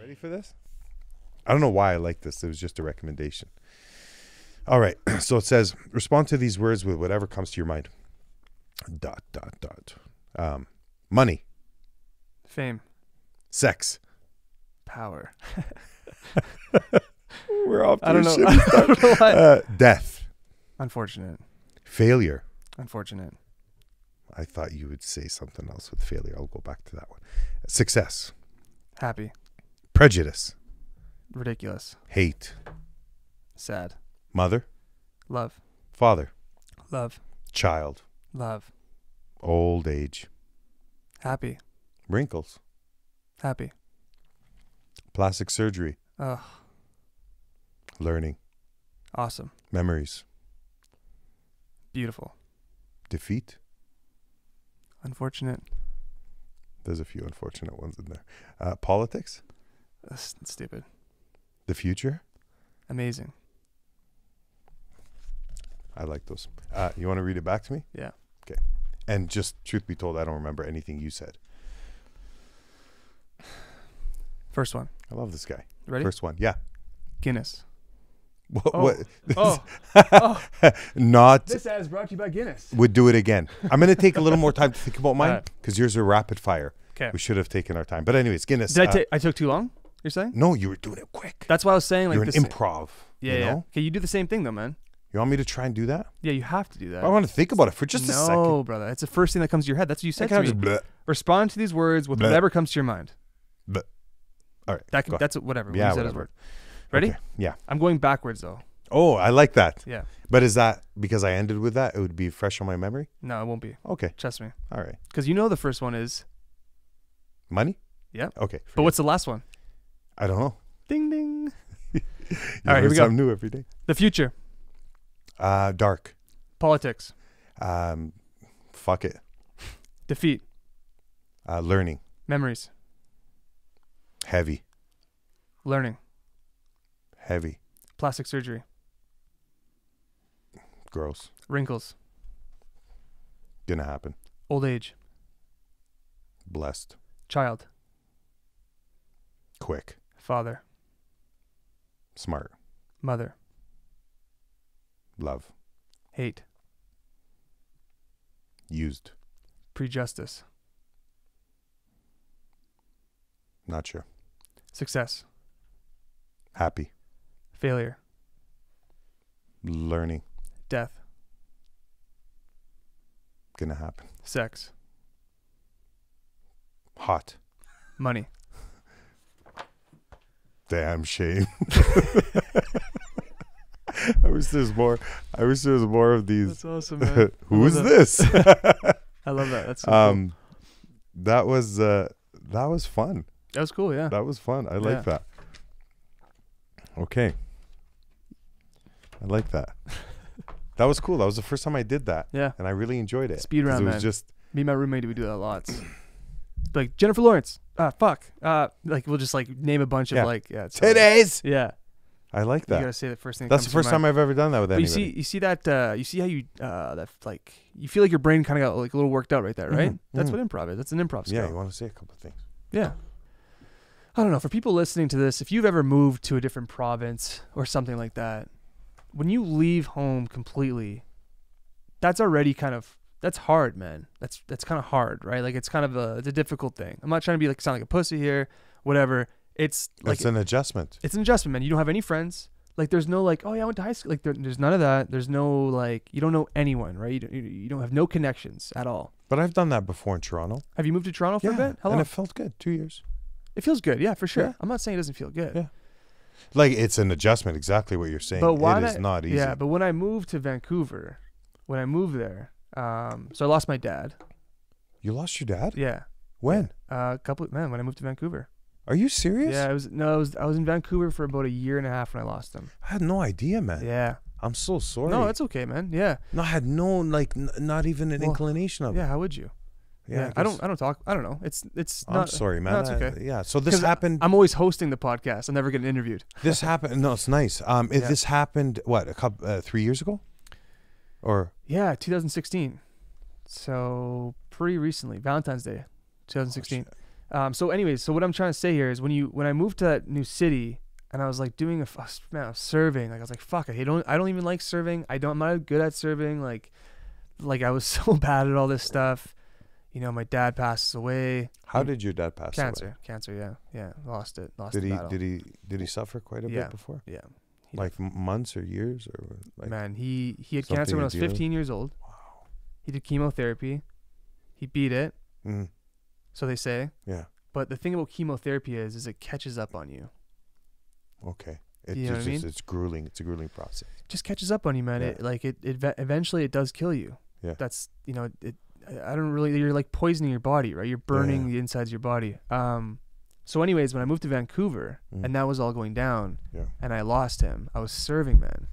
Ready for this? I don't know why I like this. It was just a recommendation. All right. So it says, respond to these words with whatever comes to your mind. ... Money. Fame. Sex. Power. We're off to I don't know. a I don't know why. Death. Unfortunate. Failure. Unfortunate. I thought you would say something else with failure. I'll go back to that one. Success. Happy. Prejudice. Ridiculous. Hate. Sad. Mother. Love. Father. Love. Child. Love. Old age. Happy. Wrinkles. Happy. Plastic surgery. Ugh. Learning. Awesome. Memories. Beautiful. Defeat. Unfortunate. There's a few unfortunate ones in there. Politics. That's stupid. The future. Amazing. I like those. You want to read it back to me? Yeah. Okay. And just truth be told, I don't remember anything you said. First one. I love this guy. Ready? First one. Yeah. Guinness. What? Oh. What? Oh. Not. This ad is brought to you by Guinness. Would do it again. I'm going to take a little more time to think about mine Alright. because yours are rapid fire. Okay. We should have taken our time. But anyways, Guinness. Did I took too long? You're saying? No, you were doing it quick. That's why I was saying like You're an this. improv. Yeah, you yeah. know? Okay, you do the same thing though, man. You want me to try and do that? Yeah, you have to do that. I want to think about it for just a second. No, brother. It's the first thing that comes to your head. That's what you said I to me. just bleh, Respond to these words with Bleh. whatever comes to your mind. bleh. All right. That go can, that's whatever. Yeah, Use that as whatever. word. Ready? Okay, yeah. I'm going backwards though. Oh, I like that. Yeah. But is that because I ended with that? It would be fresh on my memory? No, it won't be. Okay. Trust me. All right. Because you know the first one is. Money? Yeah. Okay. But what's the last one? I don't know. Ding ding. You All right, here learn we go. something new every day. The future. Dark. Politics. Fuck it. Defeat. Learning. Memories. Heavy. Learning. Heavy. Plastic surgery. Gross. Wrinkles. Gonna happen. Old age. Blessed. Child. Quick. Father. Smart. Mother. Love. Hate. Used. Prejustice. Not sure. Success. Happy. Failure. Learning. Death. Gonna happen. Sex. Hot. Money. Damn shame. I wish there's more. I wish there was more of these. That's awesome, man. Who is this? I love that. That's so cool. That was fun. That was cool, yeah. That was fun. I like that. Okay. I like that. That was cool. That was the first time I did that. Yeah. And I really enjoyed it. Speed 'Cause round, it was man. just Me and my roommate would do that lots. Like Jennifer Lawrence. Fuck. Like we'll just like name a bunch of like it's today's. Yeah. I like You that. gotta say the first thing. That's the first time I've ever done that with But anybody. you see that you see how you that like you feel like your brain kind of got like a little worked out right there, right? That's what improv is. That's an improv skill. Yeah, you want to say a couple of things. Yeah. I don't know. For people listening to this, if you've ever moved to a different province or something like that, when you leave home completely, that's already that's hard, man. That's kind of hard, right? Like it's kind of it's a difficult thing. I'm not trying to be like sound like a pussy here, whatever. It's like It's an adjustment. It's an adjustment, man. You don't have any friends. Like there's no like, oh yeah, I went to high school. Like there's none of that. There's no like, you don't know anyone, right? You don't have no connections at all. But I've done that before in Toronto. Have you moved to Toronto for a bit? How long? And it felt good. 2 years. It feels good, yeah, for sure. Yeah. I'm not saying it doesn't feel good. Yeah. Like it's an adjustment, exactly what you're saying. But why it is not easy. Yeah, but when I moved to Vancouver, when I moved there, so I lost my dad. You lost your dad? Yeah. When? When I moved to Vancouver. Are you serious? Yeah, I was in Vancouver for about a year and a half when I lost him. I had no idea, man. Yeah. I'm so sorry. No, that's okay, man. Yeah. No, I had no, like, not even an inclination of it. Yeah, how would you? Yeah, I don't talk. I don't know. It's not. I'm sorry, man. No, it's okay. Yeah. So this happened. I'm always hosting the podcast. I'm never getting interviewed. This happened. No, it's nice. This happened, what, a couple, 3 years ago? Or? Yeah, 2016. So pretty recently, Valentine's Day, 2016. So anyways, so what I'm trying to say here is when I moved to that new city and I was like doing I was serving, like I was like, fuck, I don't even like serving. I'm not good at serving. Like I was so bad at all this stuff. You know, my dad passes away. How did your dad pass away? Cancer. Yeah. Lost the battle. Did he suffer quite a bit before? Yeah. Like months or years or like? Man, he had cancer when I was 15 years old. Wow. He did chemotherapy. He beat it. Mm. So they say. Yeah. But the thing about chemotherapy is it catches up on you. Okay. You know what I mean? It's grueling. It's a grueling process. It just catches up on you, man. Yeah. It eventually it does kill you. Yeah. That's, I don't really, you're like poisoning your body, right? You're burning the insides of your body. So anyways, when I moved to Vancouver and that was all going down and I lost him, I was serving, man.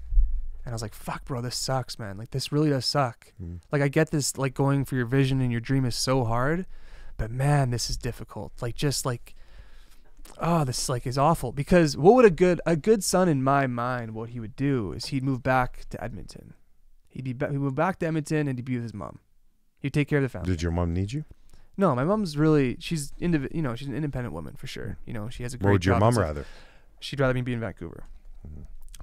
And I was like, fuck, bro, this sucks, man. Like, this really does suck. Like, I get this, like, going for your vision and your dream is so hard, but man, this is difficult. Like, just like, oh, this like is awful. Because what would a good son in my mind, what he would do is he'd move back to Edmonton. He'd move back to Edmonton and he'd be with his mom. He'd take care of the family. Did your mom need you? No, my mom's really, she's an independent woman for sure. You know, she has a great job. What would your mom rather? She'd rather me be in Vancouver.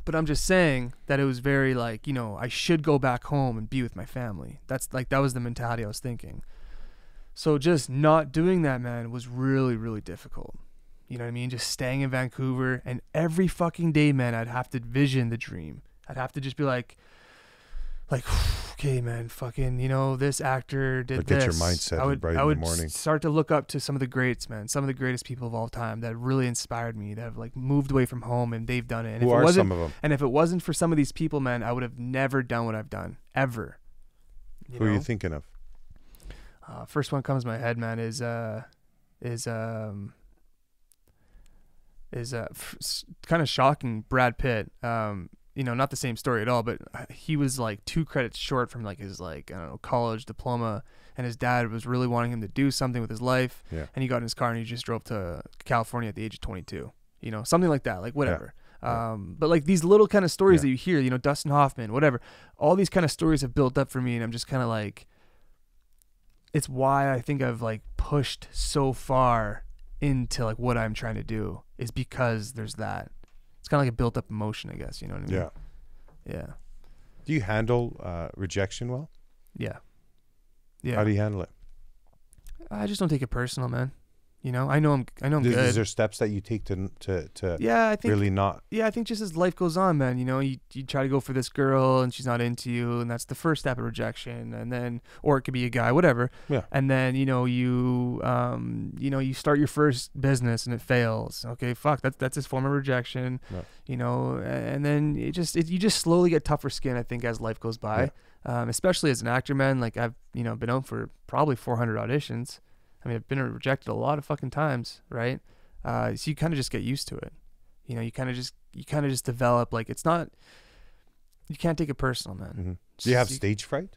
But I'm just saying that it was very like, I should go back home and be with my family. That's like, that was the mentality I was thinking. So just not doing that, man, was really, really difficult. You know what I mean? Just staying in Vancouver and every fucking day, man, I'd have to vision the dream. I'd have to just be like, okay, man, fucking, this actor did this. Get your mindset right in the morning. I would start to look up to some of the greats, man, some of the greatest people of all time that really inspired me, that have like moved away from home and they've done it. And Who are some of them? And if it wasn't for some of these people, man, I would have never done what I've done, ever. Who are you thinking of? First one comes to my head, man, is kind of shocking. Brad Pitt. Not the same story at all, but he was like 2 credits short from like his college diploma, and his dad was really wanting him to do something with his life. Yeah. And he got in his car and he just drove to California at the age of 22. Something like that, like whatever. Yeah. But like these little kind of stories that you hear, Dustin Hoffman, whatever, all these kind of stories have built up for me, and I'm just kind of like, it's why I think I've like pushed so far into like what I'm trying to do, is because there's that. It's kind of like a built up emotion, I guess. You know what I mean? Yeah. Yeah. Do you handle rejection well? Yeah. Yeah. How do you handle it? I just don't take it personal, man. I know I'm good. Is there steps that you take to I think really not? Yeah, I think just as life goes on, man, you try to go for this girl and she's not into you, and that's the first step of rejection. And then, or it could be a guy, whatever. Yeah. And then, you start your first business and it fails. Okay, fuck, that's a form of rejection. Yeah. And then you just slowly get tougher skin, I think, as life goes by. Yeah. Especially as an actor, man. Like I've, been out for probably 400 auditions. I mean, I've been rejected a lot of fucking times, right? So you kind of just get used to it. You kind of just develop, like, it's not, you can't take it personal, man. Mm-hmm. Do you have stage fright?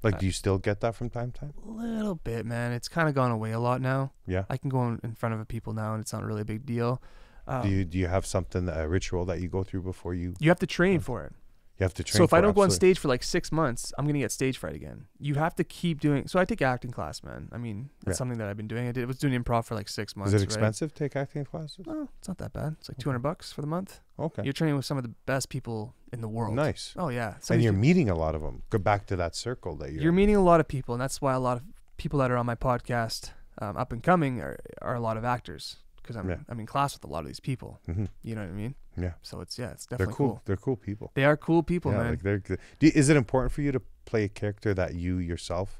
Like, do you still get that from time to time? A little bit, man. It's kind of gone away a lot now. Yeah. I can go in front of people now and it's not really a big deal. Do you have something, a ritual that you go through before you? You have to train for it. You have to train. So if I don't go on stage for like 6 months, I'm going to get stage fright again. You have to keep doing. So I take acting class, man. I mean, that's something that I've been doing. I was doing improv for like 6 months. Is it expensive to take acting classes? No, it's not that bad. It's like $200 for the month. Okay. You're training with some of the best people in the world. Nice. Oh yeah. And you're meeting a lot of them. Go back to that circle that you're meeting a lot of people, and that's why a lot of people that are on my podcast, up and coming, are a lot of actors. Because I'm in class with a lot of these people. Mm-hmm. You know what I mean? Yeah. So it's definitely cool. They're cool people. They are cool people, man. Like is it important for you to play a character that you yourself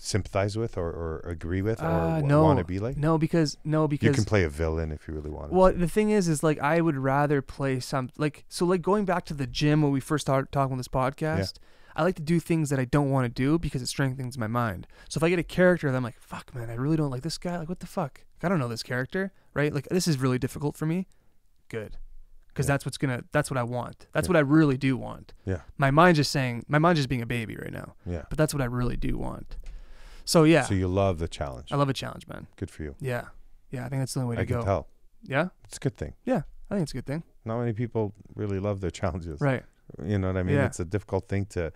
sympathize with or agree with or want to be like? No, because you can play a villain if you really want to. Well, the thing is like I would rather play like going back to the gym when we first started talking on this podcast. Yeah. I like to do things that I don't want to do because it strengthens my mind. So if I get a character that I'm like, fuck, man, I really don't like this guy. Like, what the fuck? I don't know this character, right? Like, this is really difficult for me. Good. Because that's what I want. That's what I really do want. Yeah. My mind's just being a baby right now. Yeah. But that's what I really do want. So yeah. So you love the challenge. I love a challenge, man. Good for you. Yeah. Yeah, I think that's the only way to I go. can tell. Yeah? It's a good thing. Yeah, I think it's a good thing. Not many people really love their challenges. Right. You know what I mean? Yeah. It's a difficult thing to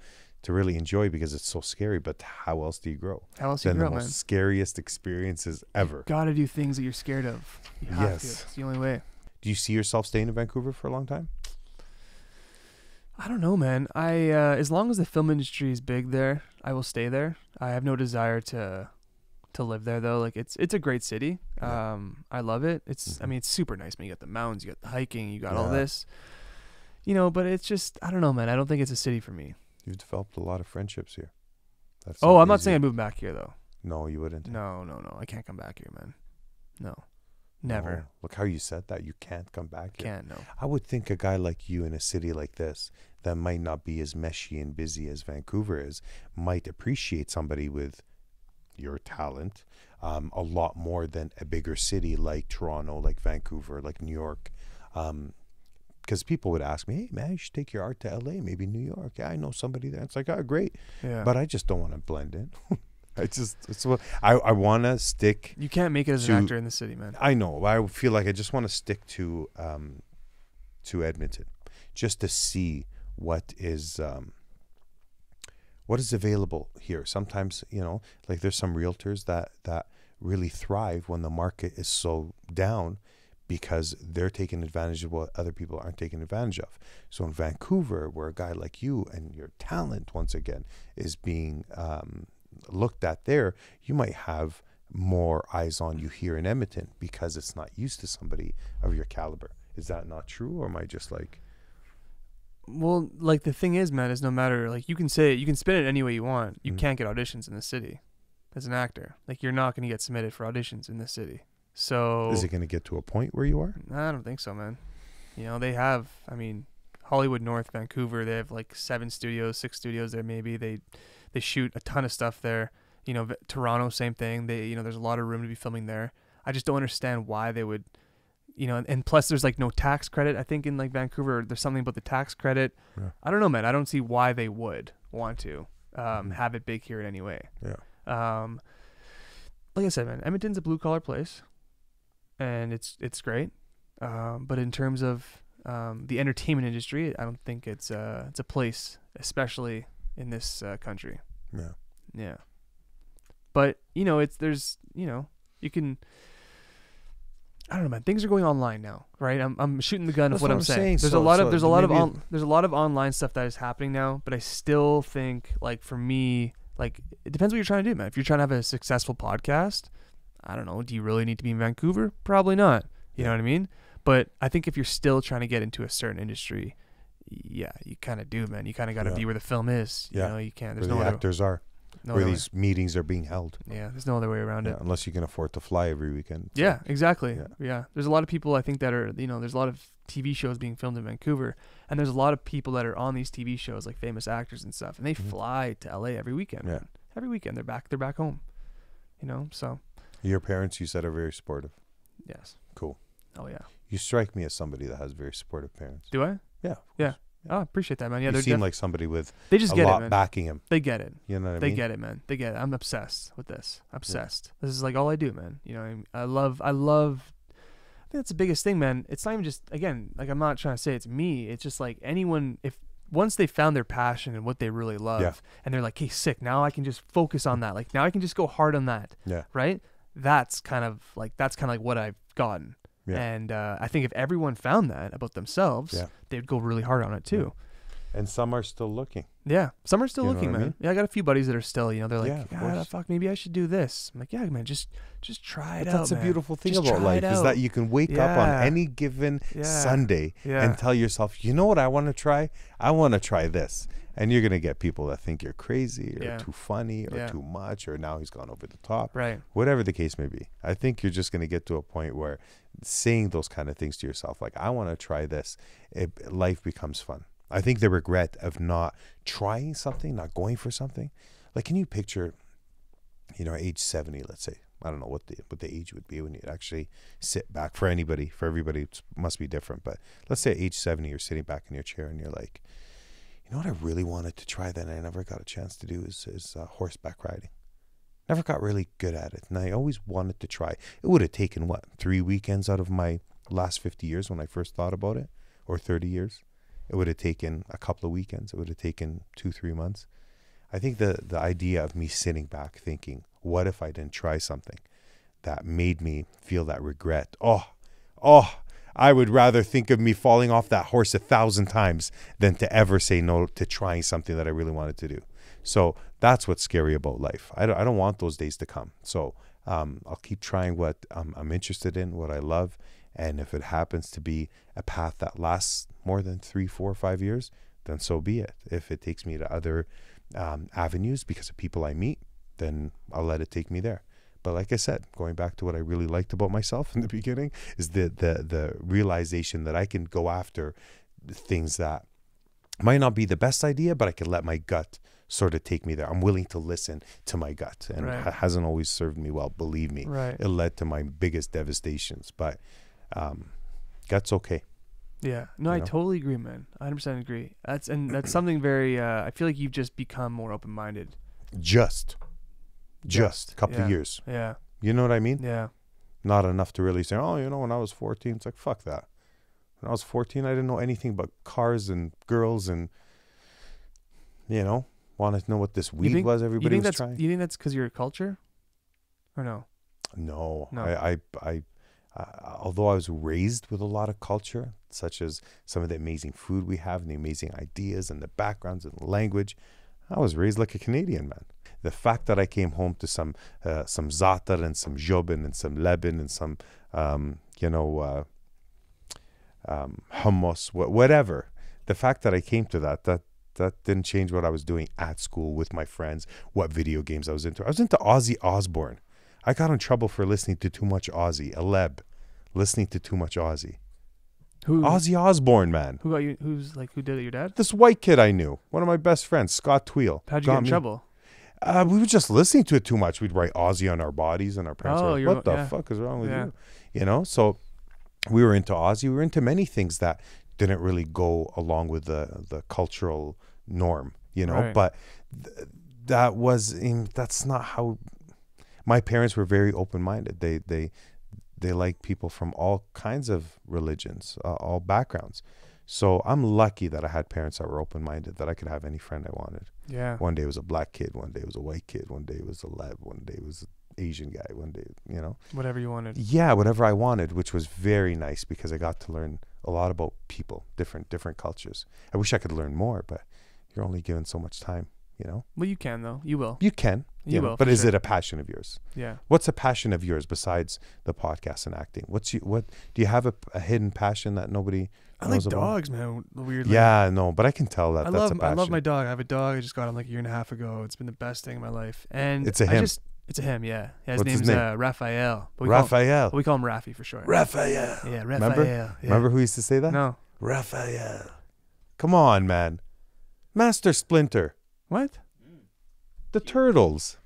really enjoy because it's so scary, but how else do you grow? How else do you grow, the man? most scariest experiences ever. Gotta do things that you're scared of. You have to. It's the only way. Do you see yourself staying in Vancouver for a long time? I don't know, man. As long as the film industry is big there, I will stay there. I have no desire to live there though. Like it's a great city. Yeah. I love it. It's I mean it's super nice, man. You got the mountains, you got the hiking, you got all this. You know, but it's just I don't know, man. I don't think it's a city for me. You've developed a lot of friendships here. That's I'm not saying I'd move back here though. No, you wouldn't. No. I can't come back here, man. No. Never. No. Look how you said that. You can't come back here. Can't, no. I would think a guy like you in a city like this that might not be as meshy and busy as Vancouver is might appreciate somebody with your talent a lot more than a bigger city like Toronto, like Vancouver, like New York. Because people would ask me, hey, man, you should take your art to LA, maybe New York. Yeah, I know somebody there. It's like, oh, great. Yeah. But I just don't want to blend in. I want to stick. You can't make it as an actor in the city, man. I know. I feel like I just want to stick to Edmonton just to see what is available here. Sometimes, you know, like there's some realtors that really thrive when the market is so down because they're taking advantage of what other people aren't taking advantage of. So in Vancouver, where a guy like you and your talent, once again, is being looked at there, you might have more eyes on you here in Edmonton because it's not used to somebody of your caliber. Is that not true, or am I just like... Well, like the thing is, man, is no matter, like you can spin it any way you want. You can't get auditions in the city as an actor. Like you're not going to get submitted for auditions in the city. So is it going to get to a point where you are? I don't think so, man. You know, they have, I mean, Hollywood North, Vancouver, they have like 6 studios there maybe. They shoot a ton of stuff there. You know, Toronto, same thing. There's a lot of room to be filming there. I just don't understand why they would, you know, and plus there's like no tax credit. I think in like Vancouver, there's something about the tax credit. Yeah. I don't know, man. I don't see why they would want to have it big here in any way. Yeah. Like I said, man, Edmonton's a blue collar place, and it's great. But in terms of the entertainment industry, I don't think it's a place, especially in this country. Yeah. Yeah. But you know, you can. I don't know, man. Things are going online now, right? I'm shooting the gun of what I'm saying. There's a lot of online stuff that is happening now, but I still think, like, for me, like, it depends what you're trying to do, man. If you're trying to have a successful podcast, I don't know, do you really need to be in Vancouver? Probably not. You know what I mean? But I think if you're still trying to get into a certain industry, yeah, you kind of do, man. You kind of got to be where the film is. You know, you can't. There's where the actors are. No where these meetings are being held. Yeah, there's no other way around it. Unless you can afford to fly every weekend. So. Yeah, exactly. Yeah. There's a lot of people, I think, that are, you know, there's a lot of TV shows being filmed in Vancouver, and there's a lot of people that are on these TV shows, like famous actors and stuff, and they fly to LA every weekend. Man. Every weekend they're back home. You know, so. Your parents, you said, are very supportive. Yes. Cool. Oh yeah. You strike me as somebody that has very supportive parents. Do I? Yeah. Yeah. Oh, I appreciate that, man. Yeah, you seem like somebody with they just a get lot it, man. backing him. They get it. You know what I mean? They get it, man. They get it. I'm obsessed with this. Obsessed. Yeah. This is like all I do, man. You know, I love. I think that's the biggest thing, man. It's not even just, again, like I'm not trying to say it's me. It's just like anyone, if once they found their passion and what they really love, and they're like, hey, sick, now I can just focus on that. Like now I can just go hard on that. Yeah. Right. That's kind of like what I've gotten. Yeah. And I think if everyone found that about themselves, they'd go really hard on it too. Yeah. And some are still looking. Yeah, some are still looking, man. I mean? Yeah, I got a few buddies that are still, you know, they're like, fuck, maybe I should do this. I'm like, yeah, man, just try it out. That's a beautiful thing about life is that you can wake up on any given Sunday and tell yourself, you know what I want to try? I want to try this. And you're going to get people that think you're crazy or too funny or too much or now he's gone over the top. Right. Whatever the case may be. I think you're just going to get to a point where saying those kind of things to yourself, like, I want to try this, life becomes fun. I think the regret of not trying something, not going for something. Like, can you picture, you know, age 70, let's say, I don't know what the age would be when you'd actually sit back. For everybody, it must be different. But let's say at age 70, you're sitting back in your chair and you're like, you know what I really wanted to try that I never got a chance to do is horseback riding. Never got really good at it, and I always wanted to try. It would have taken, 3 weekends out of my last 50 years when I first thought about it, or 30 years. It would have taken a couple of weekends. It would have taken 2-3 months. I think the idea of me sitting back thinking, what if I didn't try something that made me feel that regret? I would rather think of me falling off that horse 1,000 times than to ever say no to trying something that I really wanted to do. So that's what's scary about life. I don't want those days to come. So I'll keep trying what I'm interested in, what I love. And if it happens to be a path that lasts more than 3, 4, 5 years, then so be it. If it takes me to other avenues because of people I meet, then I'll let it take me there. But like I said, going back to what I really liked about myself in the beginning is the realization that I can go after things that might not be the best idea, but I can let my gut sort of take me there. I'm willing to listen to my gut, and it hasn't always served me well, believe me. Right. It led to my biggest devastations, but gut's okay. Yeah. No, I totally agree, man. I 100% agree. That's something very, I feel like you've just become more open-minded. Just a couple of years. Yeah. You know what I mean? Yeah. Not enough to really say, when I was 14, it's like, fuck that. When I was 14, I didn't know anything but cars and girls and, wanted to know what this weed was everybody was trying. You think that's because of your culture? Or no? No. I although I was raised with a lot of culture, such as some of the amazing food we have and the amazing ideas and the backgrounds and the language, I was raised like a Canadian, man. The fact that I came home to some za'atar and some jobin and some lebin and some, hummus, whatever. The fact that I came to that didn't change what I was doing at school with my friends, what video games I was into. I was into Ozzy Osbourne. I got in trouble for listening to too much Ozzy. Listening to too much Ozzy. Who? Ozzy Osbourne, man. Who got you? Who did it? Your dad? This white kid I knew. One of my best friends, Scott Tweel. How'd you get in trouble? We were just listening to it too much. We'd write Ozzy on our bodies, and our parents were like, what the fuck is wrong with you? So we were into Ozzy. We were into many things that didn't really go along with the cultural norm, but that's not how. My parents were very open-minded. They like people from all kinds of religions, all backgrounds. So I'm lucky that I had parents that were open-minded, that I could have any friend I wanted. Yeah. One day it was a black kid, one day it was a white kid, one day it was a Leb, one day it was an Asian guy, one day, Whatever you wanted. Yeah, whatever I wanted, which was very nice because I got to learn a lot about people, different cultures. I wish I could learn more, but you're only given so much time, Well, you can, though. You will. You can. You will. But is it a passion of yours? Yeah. What's a passion of yours besides the podcast and acting? What do you have a hidden passion that nobody I like dogs, man. Weirdly. Yeah, no, but I can tell that's a passion. I love my dog. I have a dog. I just got him like a year and a half ago. It's been the best thing in my life. And it's a him. It's a him, yeah. His What's name's his name? Raphael. Raphael. We call him Raffy for short. Raphael. Yeah, Raphael. Yeah. Remember who used to say that? No. Raphael. Come on, man. Master Splinter. What? The Turtles.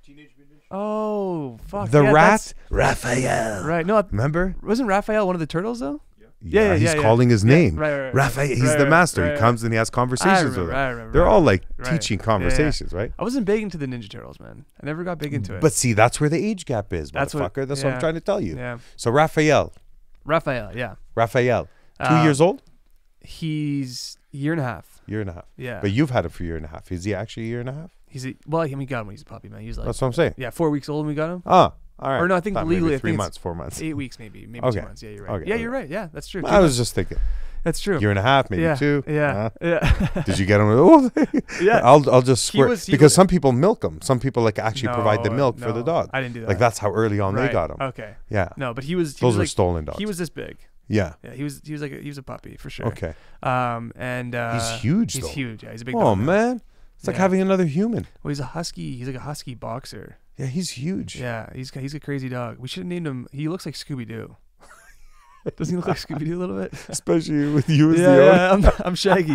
Oh, fuck. The rat? Raphael. Right. No, remember? Wasn't Raphael one of the turtles, though? Yeah, he's calling his name. Right. Raphael. He's the master. He comes and he has conversations with him. They're all like teaching conversations, right? I wasn't big into the Ninja Turtles, man. I never got big into it. But see, that's where the age gap is, motherfucker. That's what I'm trying to tell you. Yeah. So Raphael, yeah. 2 years old? He's year and a half. Yeah. But you've had him for a year and a half. Is he actually a year and a half? We got him when he's a puppy, man. He's like, that's what I'm saying. Yeah, 4 weeks old when we got him. Oh, all right. Or no, I think legally, 3 months, 4 months. 8 weeks, maybe okay. 2 months. Yeah, you're right. Okay. Yeah, you're right. Yeah, that's true. I was just thinking. That's true. Year and a half, maybe 2. Yeah. Did you get him? Oh, yeah. I'll just swear because some people milk them. Some people actually provide the milk for the dog. I didn't do that. Like that's how early on they got him. Okay. Yeah. No, but those are stolen dogs. He was this big. Yeah. Yeah, he was a puppy for sure. Okay. And he's huge. He's though. huge. Yeah, he's a big dog. Oh man, it's like having another human. Well, he's a husky. He's like a husky boxer. Yeah, he's huge. Yeah, he's a crazy dog. We should have named him. He looks like Scooby Doo. Doesn't he look like Scooby-Doo a little bit? Especially with you as the Yeah, owner. I'm Shaggy.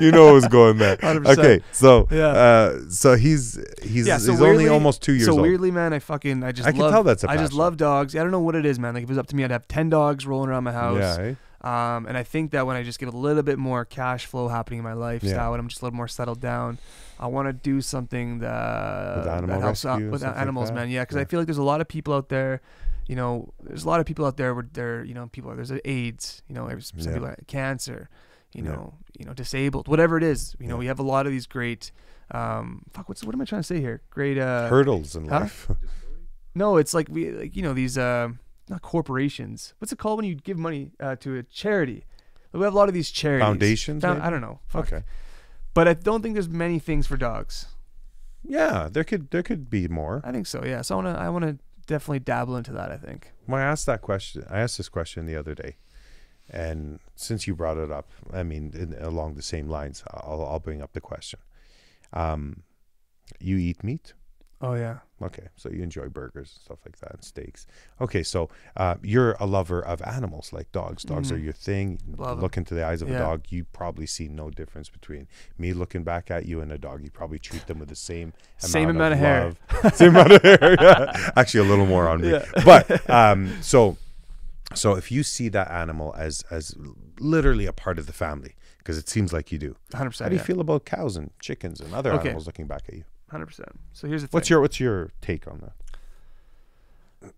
You know what's going there. 100%. Okay, so Yeah. so he's Yeah, so only weirdly- almost 2 years So old. weirdly, man, I can tell that's a I just passion. love dogs. I don't know what it is, man. Like if it was up to me, I'd have 10 dogs rolling around my house. Yeah, eh? And I think that when I just get a little bit more cash flow happening in my lifestyle, and I'm just a little more settled down, I want to do something that With animal that helps out rescue and with stuff like animals, that? man. Yeah, because Yeah. I feel like there's a lot of people out there. You know, there's a lot of people out there where they're, you know, there's AIDS. You know, some Yeah. people have cancer. You Yeah. know, disabled, whatever it is. You know, Yeah. we have a lot of these great. What am I trying to say here? Great Hurdles in huh? life. No, it's like these not corporations. What's it called when you give money to a charity? We have a lot of these charities. Foundations, maybe? I don't know. Fuck. Okay. But I don't think there's many things for dogs. Yeah, there could be more. I think so. Yeah. So I wanna definitely dabble into that. I think. Well, I asked this question the other day, and since you brought it up, I mean, along the same lines, I'll bring up the question. You eat meat? Oh yeah. Okay, so you enjoy burgers, stuff like that, and steaks. Okay, so you're a lover of animals, like dogs. Dogs are your thing. Love 'em. Look into the eyes of a Yeah. dog, you probably see no difference between me looking back at you and a dog. You probably treat them with the same amount of hair. love. Same amount of hair. Yeah. Actually, a little more on me. Yeah. But so if you see that animal as literally a part of the family, because it seems like you do. 100%. How do you feel about cows and chickens and other animals looking back at you? 100%. So here's the thing. What's your take on that?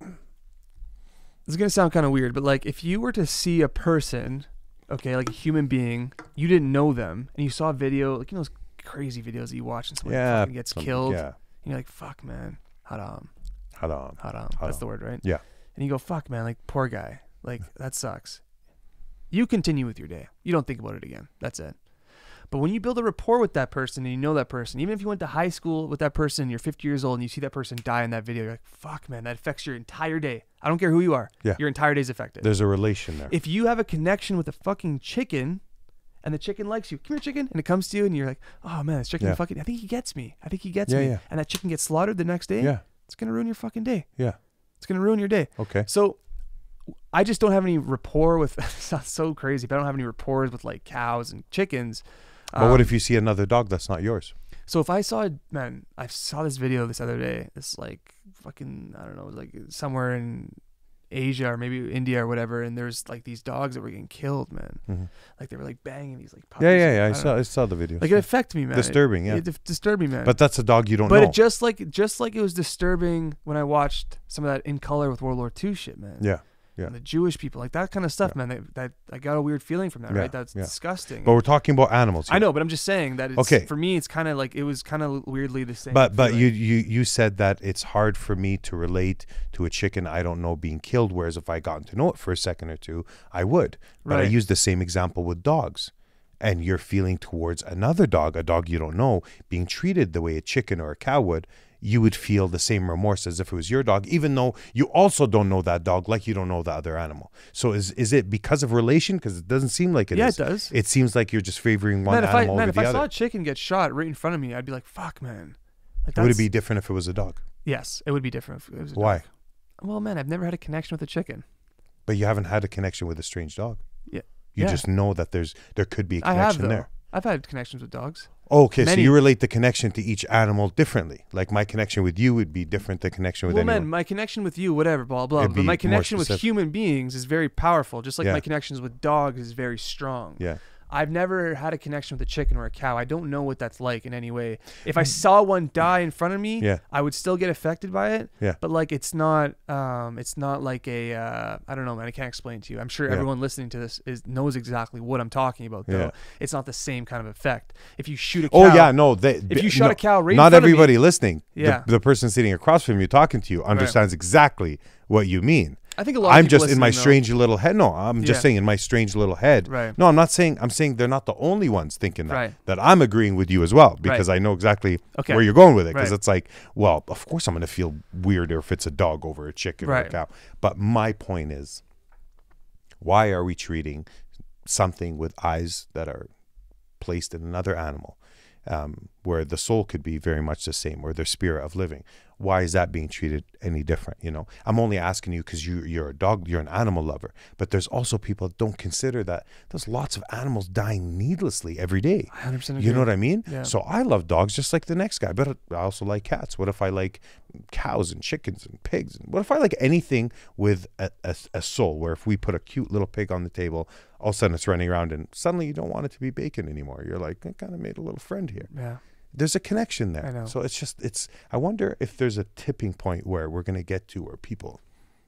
This is gonna sound kind of weird, but like if you were to see a person, okay, like a human being, you didn't know them, and you saw a video, like those crazy videos that you watch, and somebody fucking gets killed, Yeah. and you're like, fuck, man, haram. Haram. That's the word, right? Yeah. And you go, fuck, man, like poor guy, like that sucks. You continue with your day. You don't think about it again. That's it. But when you build a rapport with that person and you know that person, even if you went to high school with that person, you're 50 years old and you see that person die in that video, you're like, fuck, man, that affects your entire day. I don't care who you are. Yeah. Your entire day's affected. There's a relation there. If you have a connection with a fucking chicken and the chicken likes you, come here, chicken, and it comes to you and you're like, oh, man, this chicken I think he gets me. I think he gets me. Yeah. And that chicken gets slaughtered the next day. Yeah. It's going to ruin your fucking day. Yeah. It's going to ruin your day. Okay. So I just don't have any rapport with, it sounds so crazy, but I don't have any rapport with like cows and chickens. But what if you see another dog that's not yours? So if I saw this video this other day, this like fucking, I don't know, like somewhere in Asia or maybe India or whatever, and there's like these dogs that were getting killed, man. Mm-hmm. Like they were like banging these like puppies. Yeah. I I saw the video. Like it affected me, man. Disturbing, yeah. It disturbed me, man. But that's a dog you don't but know. it just like it was disturbing when I watched some of that In Color with World War II shit, man. Yeah. Yeah. And the Jewish people, like that kind of stuff, man. That I got a weird feeling from that, Yeah, right? That's disgusting. But we're talking about animals here. I know, but I'm just saying that it's, Okay. for me, it's kind of like, it was kind of weirdly the same. But feeling. you said that it's hard for me to relate to a chicken I don't know being killed, whereas if I gotten to know it for a second or two, I would. But I Right. used the same example with dogs. And your feeling towards another dog, a dog you don't know, being treated the way a chicken or a cow would, you would feel the same remorse as if it was your dog, even though you also don't know that dog like you don't know the other animal. So is it because of relation? Because it doesn't seem like it is. Yeah, it does. It seems like you're just favoring one man, animal over if the I saw other. a chicken get shot right in front of me, I'd be like, fuck, man. Like, Would it be different if it was a dog? Yes, it would be different if it was a Why? dog. Well, man, I've never had a connection with a chicken. But you haven't had a connection with a strange dog. Yeah. You Yeah. just know that there could be a I have, connection though. there. I've had connections with dogs. Okay, Many. so you relate the connection to each animal differently. Like my connection with you would be different than connection with Well, anyone. man, my connection with you, whatever, blah, blah. It'd But be my more connection with specific. human beings is very powerful, just like Yeah. my connections with dogs is very strong. Yeah. I've never had a connection with a chicken or a cow. I don't know what that's like in any way. If I saw one die in front of me, Yeah. I would still get affected by it. Yeah. But like, it's not like a, I don't know, man. I can't explain it to you. I'm sure Yeah. everyone listening to this knows exactly what I'm talking about, though. Yeah. It's not the same kind of effect. If you shoot a cow. Oh yeah, no. If you shot a cow right in not front of me- everybody listening. Yeah. The person sitting across from you talking to you understands exactly what you mean. I think a lot of I'm people just in my listening, though- strange little head. No, I'm just Yeah. saying in my strange little head. Right. No, I'm not saying. I'm saying they're not the only ones thinking that. Right. That I'm agreeing with you as well because I know exactly Okay. where you're going with it. Because Right. it's like, well, of course I'm going to feel weirder if it's a dog over a chicken or a Right. cow. But my point is, why are we treating something with eyes that are placed in another animal where the soul could be very much the same, or their spirit of living. Why is that being treated any different? You know, I'm only asking you because you're a dog, you're an animal lover. But there's also people that don't consider that there's lots of animals dying needlessly every day. 100% agree. You know what I mean? Yeah. So I love dogs just like the next guy, but I also like cats. What if I like cows and chickens and pigs? And what if I like anything with a soul, where if we put a cute little pig on the table, all of a sudden it's running around and suddenly you don't want it to be bacon anymore. You're like, I kind of made a little friend here. Yeah. There's a connection there. I know. So I wonder if there's a tipping point where we're going to get to where people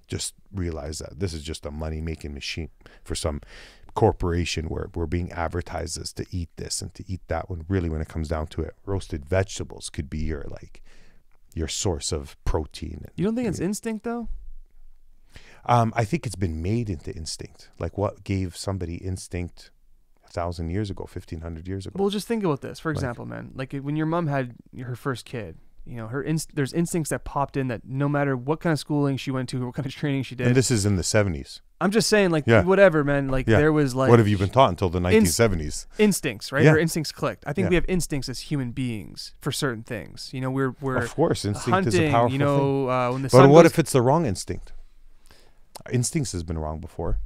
just realize that this is just a money-making machine for some corporation, where we're being advertised as to eat this and to eat that, when really, when it comes down to it, roasted vegetables could be your source of protein. You don't think it's instinct though? I think it's been made into instinct. Like, what gave somebody instinct 1,000 years ago, 1,500 years ago? Well, just think about this. For example, man, like when your mom had her first kid, you know, there's instincts that popped in that no matter what kind of schooling she went to or what kind of training she did. And this is in the 70s. I'm just saying, like, whatever, man. Like, there was like. What have you been taught until the 1970s? Instincts, right? Yeah. Her instincts clicked. I think we have instincts as human beings for certain things. You know, we're of course, instinct hunting, is a powerful you know, thing. when the But sun what goes, if it's the wrong instinct? Instincts has been wrong before.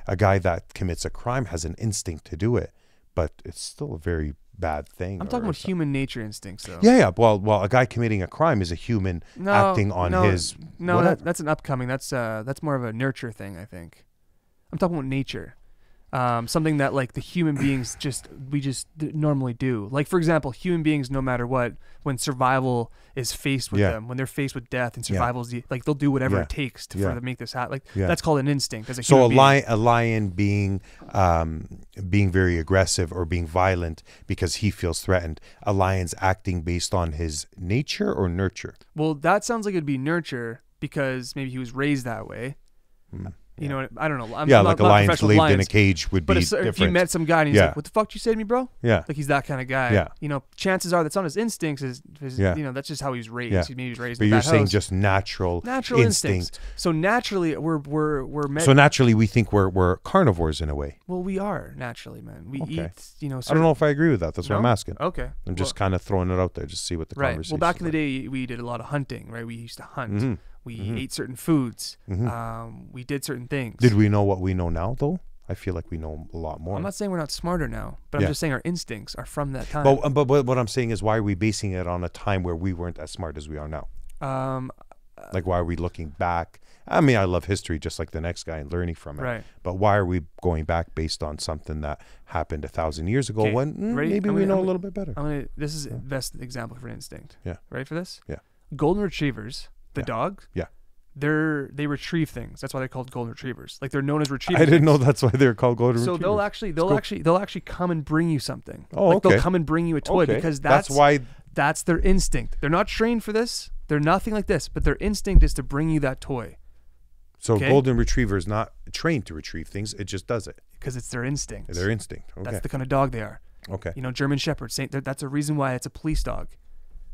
A guy that commits a crime has an instinct to do it, but it's still a very bad thing. I'm talking about human nature instincts, though. Yeah. Well, a guy committing a crime is a human acting on his. No, that's an upcoming. That's more of a nurture thing, I think. I'm talking about nature. Something that like the human beings we normally do. Like, for example, human beings, no matter what, when survival is faced with them, when they're faced with death and survival is like, they'll do whatever it takes to make this happen. Like, that's called an instinct as a human being. A lion being very aggressive or being violent because he feels threatened. A lion's acting based on his nature or nurture. Well, that sounds like it'd be nurture because maybe he was raised that way. You know, I don't know. I'm like a lion's lived in a cage would be different. If you met some guy and he's like, "What the fuck did you say to me, bro?" Yeah, like he's that kind of guy. Yeah, you know, chances are that's on his instincts. You know, that's just how he was raised. Yeah. Maybe he was raised. But in you're that saying house. just natural instincts. So naturally, we're meant. So naturally, we think we're carnivores in a way. Well, we are naturally, man. We eat. You know, I don't know if I agree with that. That's what I'm asking. Okay, I'm just kind of throwing it out there, just see what the conversation. Well, back in the day, we did a lot of hunting. Right, we used to hunt. Mm-hmm. We ate certain foods. We did certain things. Did we know what we know now, though? I feel like we know a lot more. I'm not saying we're not smarter now, but I'm just saying our instincts are from that time. But what I'm saying is, why are we basing it on a time where we weren't as smart as we are now? Like, why are we looking back? I mean, I love history just like the next guy and learning from it. Right. But why are we going back based on something that happened 1,000 years ago when maybe we know a little bit better? This is the best example for an instinct. Yeah. Ready for this? Yeah. Golden retrievers, the dog. Yeah. They retrieve things. That's why they're called golden retrievers. Like, they're known as retrievers. I didn't know that's why they're called golden retrievers. So they'll actually come and bring you something. Oh, okay. They'll come and bring you a toy because that's why that's their instinct. They're not trained for this. They're nothing like this, but their instinct is to bring you that toy. So golden retriever is not trained to retrieve things. It just does it. Because it's their instinct. Their instinct. Okay. That's the kind of dog they are. Okay. You know, German Shepherds. That's a reason why it's a police dog.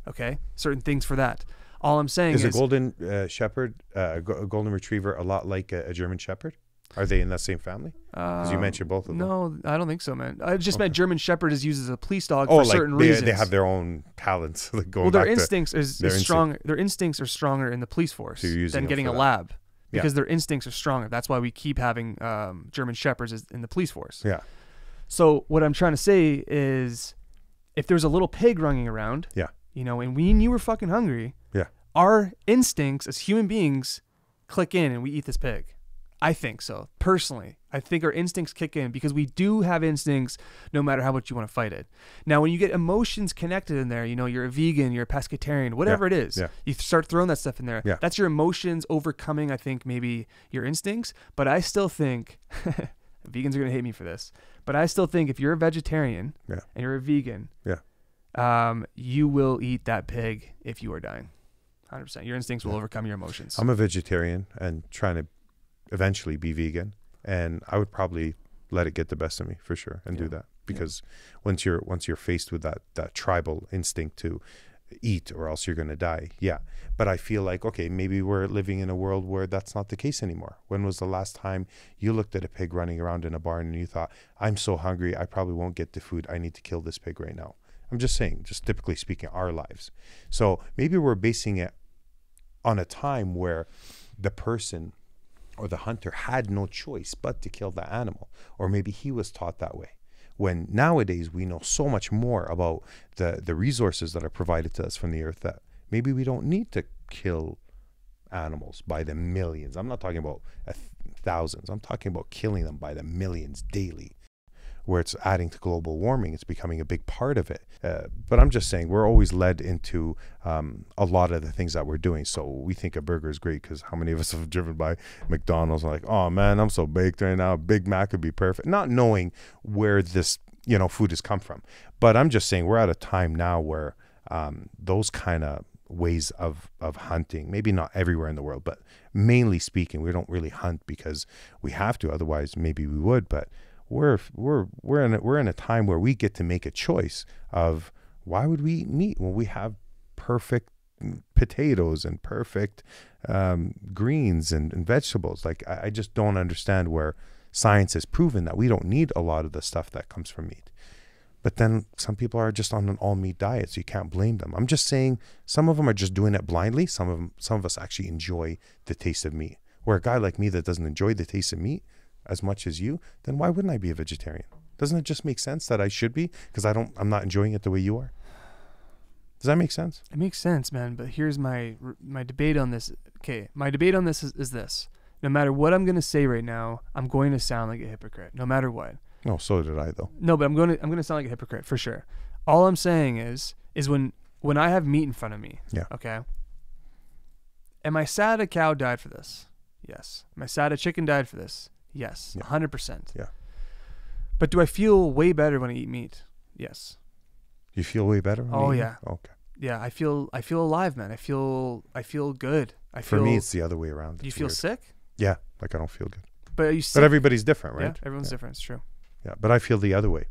Okay? Certain things for that. All I'm saying is a golden shepherd, a golden retriever, a lot like a German shepherd? Are they in that same family? Because you mentioned both of them. No, I don't think so, man. I just meant German Shepherd is used as a police dog for certain reasons. They have their own talents. Their instincts is strong. Their instincts are stronger in the police force than getting a lab, because their instincts are stronger. That's why we keep having German Shepherds in the police force. Yeah. So what I'm trying to say is, if there's a little pig running around, you know, and we knew we're fucking hungry, our instincts as human beings click in and we eat this pig. I think so. Personally, I think our instincts kick in because we do have instincts no matter how much you want to fight it. Now, when you get emotions connected in there, you know, you're a vegan, you're a pescatarian, whatever it is, you start throwing that stuff in there. Yeah. That's your emotions overcoming, I think, maybe your instincts. But I still think, vegans are going to hate me for this, but I still think if you're a vegetarian and you're a vegan, you will eat that pig if you are dying. 100%. Your instincts will overcome your emotions. I'm a vegetarian and trying to eventually be vegan, and I would probably let it get the best of me for sure and do that, because once you're faced with that tribal instinct to eat or else you're going to die. But I feel like, okay, maybe we're living in a world where that's not the case anymore. When was the last time you looked at a pig running around in a barn and you thought, I'm so hungry, I probably won't get the food, I need to kill this pig right now? I'm just saying, just typically speaking, our lives. So maybe we're basing it on a time where the person or the hunter had no choice but to kill the animal, or maybe he was taught that way. When nowadays we know so much more about the resources that are provided to us from the earth that maybe we don't need to kill animals by the millions. I'm not talking about thousands. I'm talking about killing them by the millions daily, where it's adding to global warming. It's becoming a big part of it. But I'm just saying, we're always led into a lot of the things that we're doing. So we think a burger is great because how many of us have driven by McDonald's and like, oh man, I'm so baked right now. Big Mac would be perfect. Not knowing where this, food has come from. But I'm just saying we're at a time now where those kind of ways of hunting, maybe not everywhere in the world, but mainly speaking, we don't really hunt because we have to. Otherwise, maybe we would. But we're in a time where we get to make a choice of why would we eat meat when we have perfect potatoes and perfect greens and vegetables. Like I just don't understand where science has proven that we don't need a lot of the stuff that comes from meat. But then some people are just on an all meat diet, so you can't blame them. I'm just saying some of them are just doing it blindly. Some of us actually enjoy the taste of meat. Where a guy like me that doesn't enjoy the taste of meat as much as you, then why wouldn't I be a vegetarian? Doesn't it just make sense that I should be because I'm not enjoying it the way you are? Does that make sense? It makes sense, man. But here's my debate on this. Okay, my debate on this is this: no matter what I'm going to say right now, I'm going to sound like a hypocrite. No matter what. No, so did I though. No, but I'm going to sound like a hypocrite for sure. All I'm saying is when I have meat in front of me. Yeah. Okay. Am I sad a cow died for this? Yes. Am I sad a chicken died for this? Yes. 100%. Yeah. But do I feel way better when I eat meat? Yes. You feel way better? Oh yeah. Okay. Yeah, I feel alive, man. I feel good. For me, it's the other way around. Do you feel sick? Yeah, like I don't feel good. But are you sick? But everybody's different, right? Yeah, everyone's different. It's true. Yeah, but I feel the other way.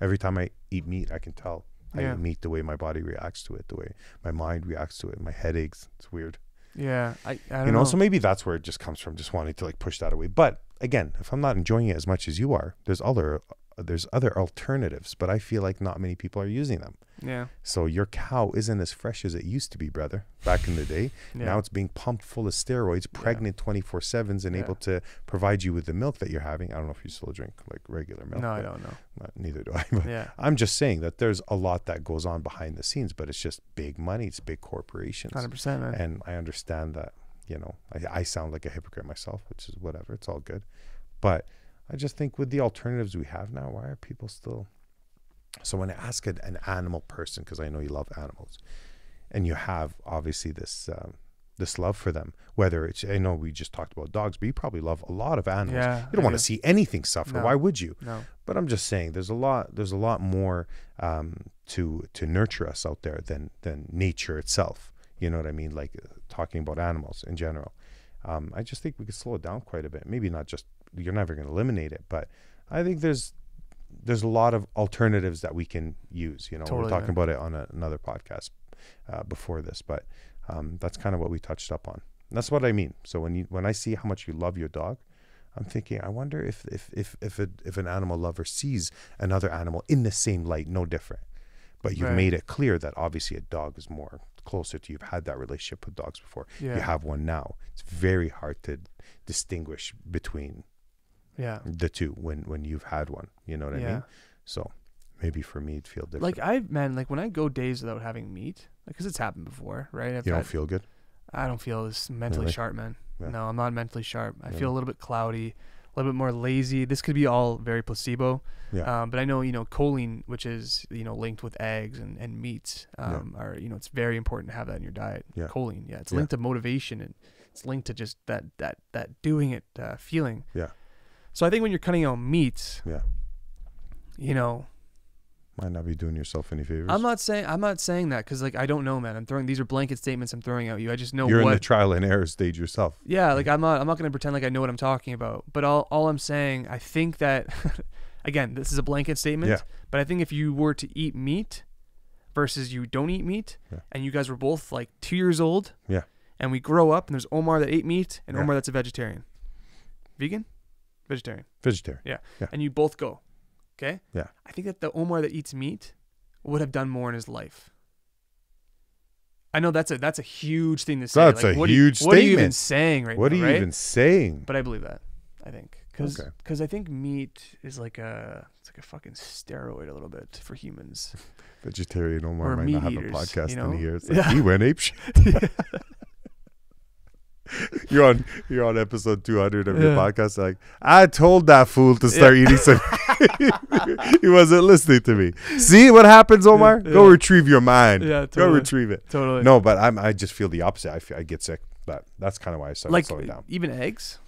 Every time I eat meat, I can tell. I eat meat, the way my body reacts to it, the way my mind reacts to it, my headaches. It's weird. Yeah, I don't know. So maybe that's where it just comes from, just wanting to like push that away. But again, if I'm not enjoying it as much as you are, there's other alternatives, but I feel like not many people are using them. Yeah. So your cow isn't as fresh as it used to be, brother, back in the day. Yeah. Now it's being pumped full of steroids, pregnant 24/7s, and able to provide you with the milk that you're having. I don't know if you still drink like regular milk. No, I don't know. Neither do I. But Yeah. I'm just saying that there's a lot that goes on behind the scenes, but it's just big money. It's big corporations. 100%, man. And I understand that, I sound like a hypocrite myself, which is whatever. It's all good. But I just think with the alternatives we have now, why are people still... So when I ask an animal person, because I know you love animals, and you have obviously this love for them, whether it's, I know we just talked about dogs, but you probably love a lot of animals. Yeah, you don't want to see anything suffer. No. Why would you? No. But I'm just saying there's a lot more to nurture us out there than nature itself. You know what I mean? Like talking about animals in general. I just think we could slow it down quite a bit. Maybe not just, you're never going to eliminate it, but I think there's a lot of alternatives that we can use. Totally, we're talking about it on another podcast before this, but that's kind of what we touched up on. And that's what I mean. So when I see how much you love your dog, I'm thinking, I wonder if an animal lover sees another animal in the same light, no different. But you've made it clear that obviously a dog is more closer to you. You've had that relationship with dogs before. Yeah. You have one now. It's very hard to distinguish between the two when you've had one. You know what I mean? So maybe for me it'd feel different. Like when I go days without having meat, because it's happened before, right? You don't feel good? I don't feel as mentally sharp, man. Yeah. No, I'm not mentally sharp. I feel a little bit cloudy, a little bit more lazy. This could be all very placebo. Yeah. But I know, choline, which is, linked with eggs and meats, are, it's very important to have that in your diet. Yeah. Choline. Yeah. It's linked to motivation, and it's linked to just that doing it feeling. Yeah. So I think when you're cutting out meats, might not be doing yourself any favors. I'm not saying that because I don't know, man. These are blanket statements I'm throwing at you. I just know you're in the trial and error stage yourself. Yeah, I'm not going to pretend like I know what I'm talking about. But all I'm saying, I think that again, this is a blanket statement. Yeah. But I think if you were to eat meat versus you don't eat meat, and you guys were both 2 years old, and we grow up and there's Omar that ate meat and Omar that's a vegetarian, vegan, vegetarian, vegetarian, yeah, and you both go. Okay. Yeah. I think that the Omar that eats meat would have done more in his life. I know that's a huge thing to say. That's a huge statement. What are you even saying right now? What are you right? even saying? But I believe that. I think because I think meat is like a fucking steroid a little bit for humans. Vegetarian Omar Or might meat not have eaters, a podcast you know? in here. It's like he went ape shit. You're on episode 200 of your podcast. Like, I told that fool to start eating some. He wasn't listening to me. See what happens, Omar? Go retrieve your mind. Yeah, totally. Go retrieve it. Totally. No, but I just feel the opposite. I get sick. But that's kind of why I started slowing down. Even eggs.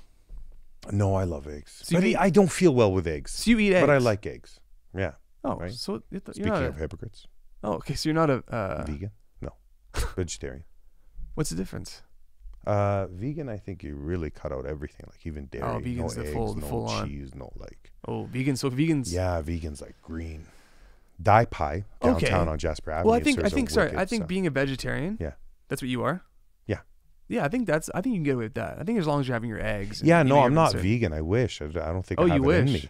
No, I love eggs. So but I don't feel well with eggs. So you eat eggs, but I like eggs. Yeah. Oh, right? so Speaking of hypocrites. Oh, okay. So you're not a Vegan? No. Vegetarian. What's the difference? Vegan, I think you really cut out everything, like even dairy, Oh, vegan's no the eggs, full no on. cheese, no like. Oh, vegan. So vegans. Yeah, vegans like green. Dye Pie downtown on Jasper Avenue. Well, I think being a vegetarian. Yeah. That's what you are. Yeah. Yeah, I think you can get away with that. I think as long as you're having your eggs. Yeah, no, I'm not vegan. I wish. I don't think I have you it in wish. me.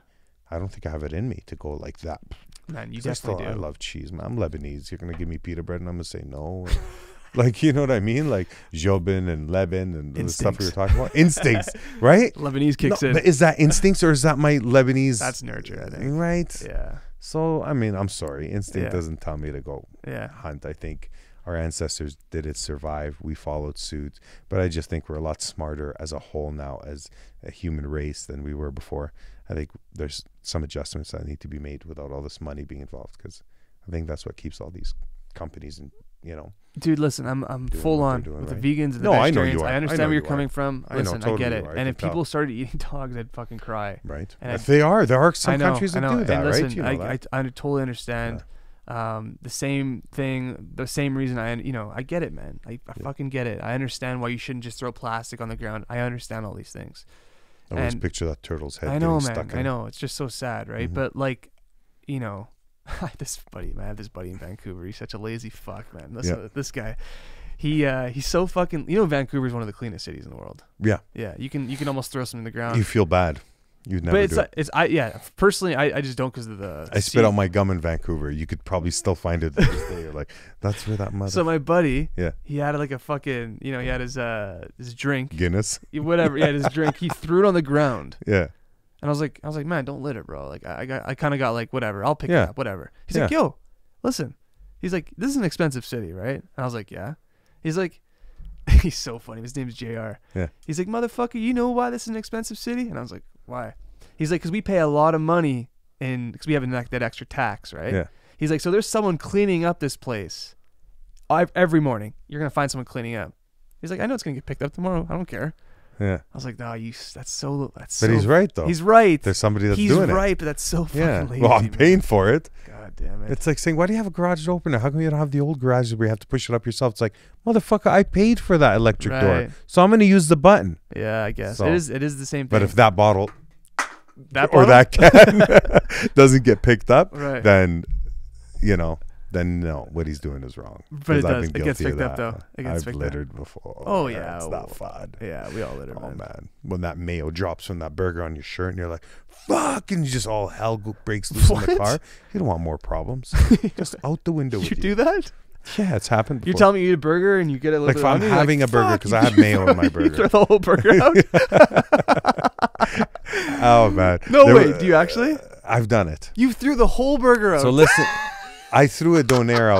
I don't think I have it in me to go like that. Man, you 'Cause definitely do. I love cheese, man. I'm Lebanese. You're gonna give me pita bread and I'm gonna say no. Like, you know what I mean? Like Jobin and Leben and the stuff we were talking about. Instincts, right? Lebanese kicks in. But is that instincts or is that my Lebanese? That's nurture, I think. Right? Yeah. So, I mean, I'm sorry. Instinct doesn't tell me to go hunt. I think our ancestors did it survive. We followed suit. But I just think we're a lot smarter as a whole now as a human race than we were before. I think there's some adjustments that need to be made without all this money being involved, because I think that's what keeps all these companies and, you know. Dude, listen, I'm full on with the vegans and the vegetarians. I know you are. I understand where you're coming from. Listen, totally I get it. you are. And if people started eating dogs, I'd fucking cry. Right. And there are some countries that do that, and listen, right? You know I totally understand. The same thing, the same reason I get it, man. I fucking get it. I understand why you shouldn't just throw plastic on the ground. I understand all these things. I always picture that turtle's head. I know, man. I know. It's just so sad, right? Mm-hmm. But like, you know, I have this buddy in Vancouver. He's such a lazy fuck, man. Listen to this guy. He's so fucking. You know, Vancouver's one of the cleanest cities in the world. Yeah. Yeah. You can almost throw something in the ground. You feel bad. You'd never do it. Personally, I just don't because of the. I spit out my gum in Vancouver. You could probably still find it to this day. You're like, that's where that mother. So my buddy, yeah, he had like a fucking, he had his drink, Guinness, whatever. He had his drink. He threw it on the ground. Yeah. And I was like, man, don't litter, bro. Like I kind of got like, whatever. I'll pick it up, whatever. He's like, yo, listen. He's like, this is an expensive city, right? And I was like, yeah. He's like, he's so funny. His name's JR. Yeah. He's like, motherfucker, you know why this is an expensive city? And I was like, why? He's like, because we pay a lot of money because we have that extra tax, right? Yeah. He's like, so there's someone cleaning up this place every morning. You're going to find someone cleaning up. He's like, I know it's going to get picked up tomorrow. I don't care. Yeah. I was like, no, that's so. But he's right, though. He's right. There's somebody that's doing it. He's right, but that's so fucking lazy. Well, I'm paying for it. God damn it. It's like saying, why do you have a garage opener? How come you don't have the old garages where you have to push it up yourself? It's like, motherfucker, I paid for that electric door, so I'm going to use the button. Yeah, I guess. So, it is the same thing. But if that bottle or that can doesn't get picked up, then, then no, what he's doing is wrong. But it does. It gets picked up, though. I've littered before. Oh, yeah. It's not fun. Yeah, we all litter, man. Oh, man. When that mayo drops from that burger on your shirt and you're like, fuck, and you just all hell breaks loose in the car. You don't want more problems. Just out the window with you. You do that? Yeah, it's happened before. You're telling me you eat a burger and you get a little bit of onion? Like, if I'm having a burger because I have mayo in my burger. You throw the whole burger out? Oh, man. No, wait. Do you actually? I've done it. You threw the whole burger out. So listen, I threw a donair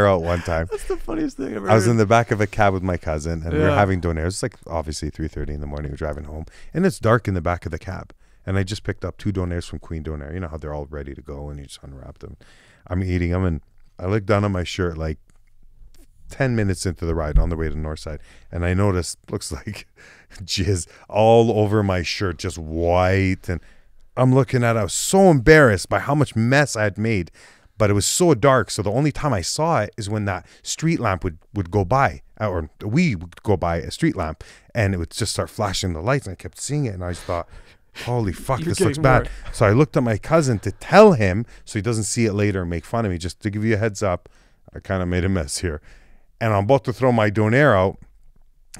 out one time. That's the funniest thing I've ever I was heard. in the back of a cab with my cousin, and we were having donairs. It's like obviously 3:30 in the morning. We're driving home, and it's dark in the back of the cab. And I just picked up 2 donairs from Queen Donair. You know how they're all ready to go, and you just unwrap them. I'm eating them, and I look down on my shirt like 10 minutes into the ride on the way to the north side, and I noticed, looks like jizz all over my shirt, just white. And I'm looking at it. I was so embarrassed by how much mess I had made, but it was so dark. So the only time I saw it is when that street lamp would go by, or we would go by a street lamp, and it would just start flashing the lights, and I kept seeing it, and I just thought, holy fuck, this looks bad. So I looked at my cousin to tell him so he doesn't see it later and make fun of me. Just to give you a heads up, I kind of made a mess here. And I'm about to throw my donair out,